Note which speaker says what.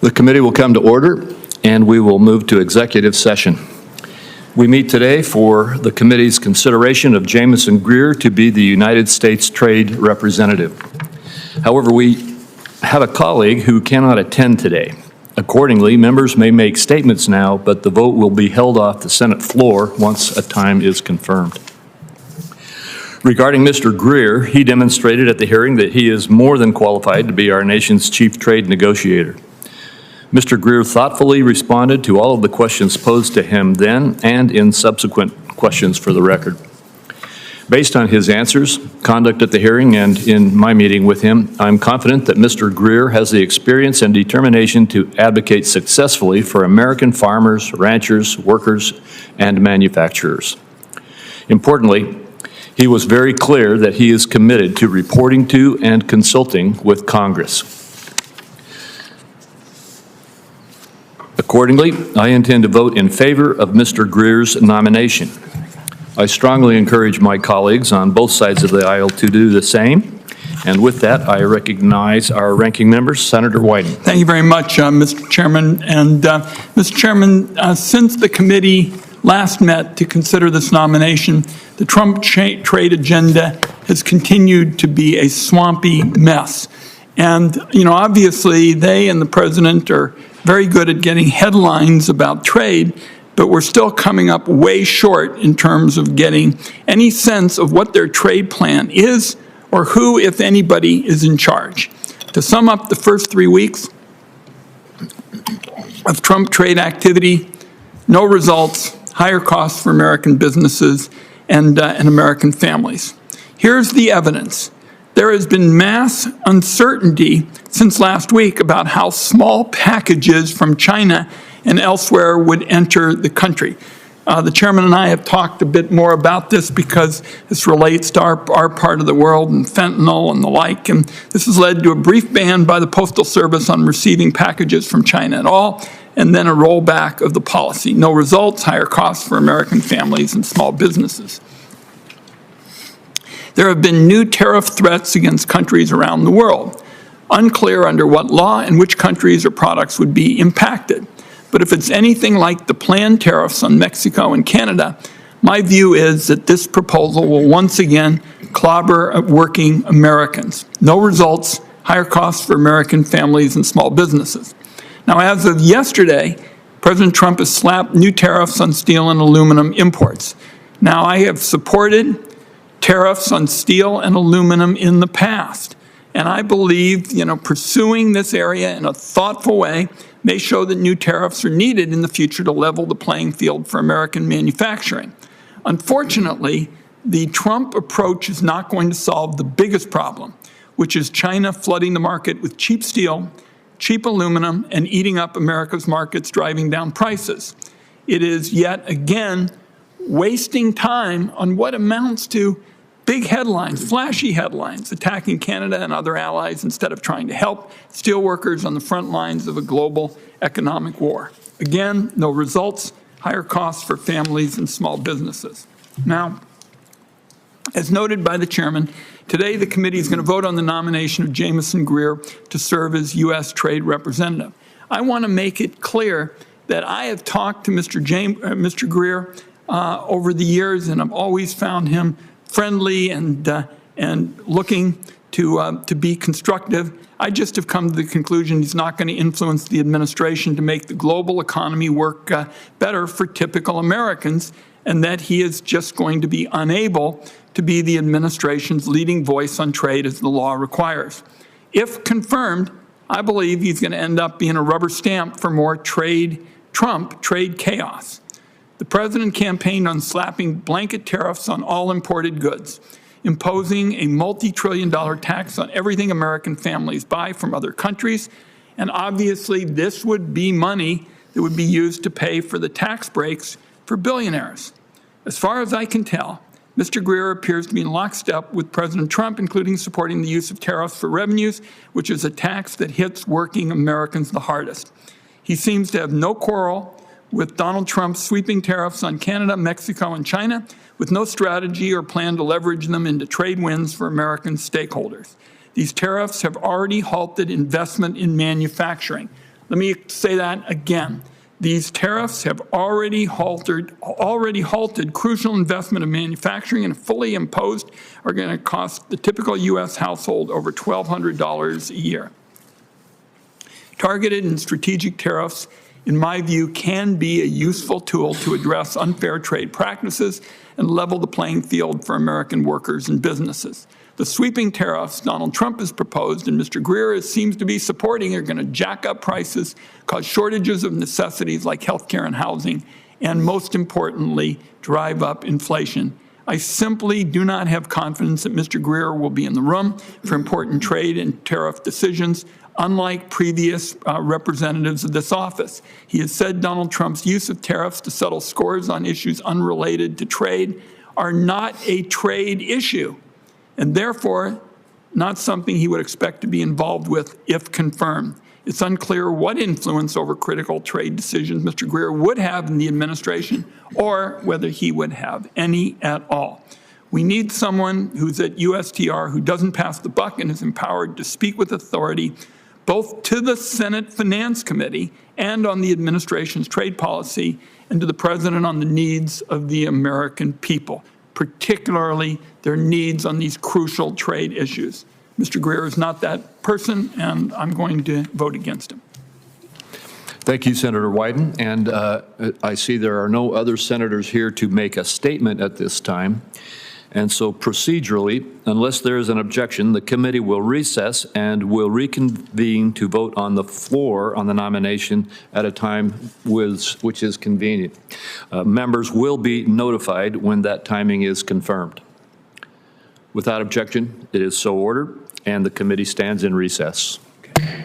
Speaker 1: The committee will come to order, and we will move to executive session. We meet today for the committee's consideration of Jamieson Greer to be the United States Trade Representative. However, we have a colleague who cannot attend today. Accordingly, members may make statements now, but the vote will be held off the Senate floor once a time is confirmed. Regarding Mr. Greer, he demonstrated at the hearing that he is more than qualified to be our nation's chief trade negotiator. Mr. Greer thoughtfully responded to all of the questions posed to him then and in subsequent questions for the record. Based on his answers, conduct at the hearing, and in my meeting with him, I'm confident that Mr. Greer has the experience and determination to advocate successfully for American farmers, ranchers, workers, and manufacturers. Importantly, he was very clear that he is committed to reporting to and consulting with Congress. Accordingly, I intend to vote in favor of Mr. Greer's nomination. I strongly encourage my colleagues on both sides of the aisle to do the same. And with that, I recognize our ranking member, Senator Wyden.
Speaker 2: Thank you very much, Mr. Chairman. And Mr. Chairman, since the committee last met to consider this nomination, the Trump trade agenda has continued to be a swampy mess. And, obviously they and the president are very good at getting headlines about trade, but we're still coming up way short in terms of getting any sense of what their trade plan is or who, if anybody, is in charge. To sum up the first 3 weeks of Trump trade activity, no results, higher costs for American businesses and American families. Here's the evidence. There has been mass uncertainty since last week about how small packages from China and elsewhere would enter the country. The chairman and I have talked a bit more about this because this relates to our part of the world and fentanyl and the like. And this has led to a brief ban by the Postal Service on receiving packages from China at all, and then a rollback of the policy. No results, higher costs for American families and small businesses. There have been new tariff threats against countries around the world. Unclear under what law and which countries or products would be impacted. But if it's anything like the planned tariffs on Mexico and Canada, my view is that this proposal will once again clobber working Americans. No results, higher costs for American families and small businesses. Now, as of yesterday, President Trump has slapped new tariffs on steel and aluminum imports. Now, I have supported tariffs on steel and aluminum in the past. And I believe, pursuing this area in a thoughtful way may show that new tariffs are needed in the future to level the playing field for American manufacturing. Unfortunately, the Trump approach is not going to solve the biggest problem, which is China flooding the market with cheap steel, cheap aluminum, and eating up America's markets, driving down prices. It is yet again wasting time on what amounts to big headlines, flashy headlines, attacking Canada and other allies instead of trying to help steelworkers on the front lines of a global economic war. Again, no results, higher costs for families and small businesses. Now, as noted by the chairman, today the committee is going to vote on the nomination of Jamieson Greer to serve as U.S. Trade Representative. I want to make it clear that I have talked to Mr. Greer over the years, and I've always found him friendly and looking to be constructive. I just have come to the conclusion he's not going to influence the administration to make the global economy work better for typical Americans, and that he is just going to be unable to be the administration's leading voice on trade as the law requires. If confirmed, I believe he's going to end up being a rubber stamp for more trade chaos. The president campaigned on slapping blanket tariffs on all imported goods, imposing a multi-trillion-dollar tax on everything American families buy from other countries, and obviously this would be money that would be used to pay for the tax breaks for billionaires. As far as I can tell, Mr. Greer appears to be in lockstep with President Trump, including supporting the use of tariffs for revenues, which is a tax that hits working Americans the hardest. He seems to have no quarrel with Donald Trump's sweeping tariffs on Canada, Mexico, and China, with no strategy or plan to leverage them into trade wins for American stakeholders. These tariffs have already halted investment in manufacturing. Let me say that again. These tariffs have already halted crucial investment in manufacturing, and fully imposed are going to cost the typical U.S. household over $1,200 a year. Targeted and strategic tariffs, in my view, can be a useful tool to address unfair trade practices and level the playing field for American workers and businesses. The sweeping tariffs Donald Trump has proposed and Mr. Greer seems to be supporting are going to jack up prices, cause shortages of necessities like healthcare and housing, and most importantly, drive up inflation. I simply do not have confidence that Mr. Greer will be in the room for important trade and tariff decisions, unlike previous representatives of this office. He has said Donald Trump's use of tariffs to settle scores on issues unrelated to trade are not a trade issue, and therefore not something he would expect to be involved with if confirmed. It's unclear what influence over critical trade decisions Mr. Greer would have in the administration, or whether he would have any at all. We need someone who's at USTR who doesn't pass the buck and is empowered to speak with authority both to the Senate Finance Committee and on the administration's trade policy, and to the President on the needs of the American people, particularly their needs on these crucial trade issues. Mr. Greer is not that person, and I'm going to vote against him.
Speaker 1: Thank you, Senator Wyden. And I see there are no other senators here to make a statement at this time. And so procedurally, unless there is an objection, the committee will recess and will reconvene to vote on the floor on the nomination at a time which is convenient. Members will be notified when that timing is confirmed. Without objection, it is so ordered, and the committee stands in recess. Okay.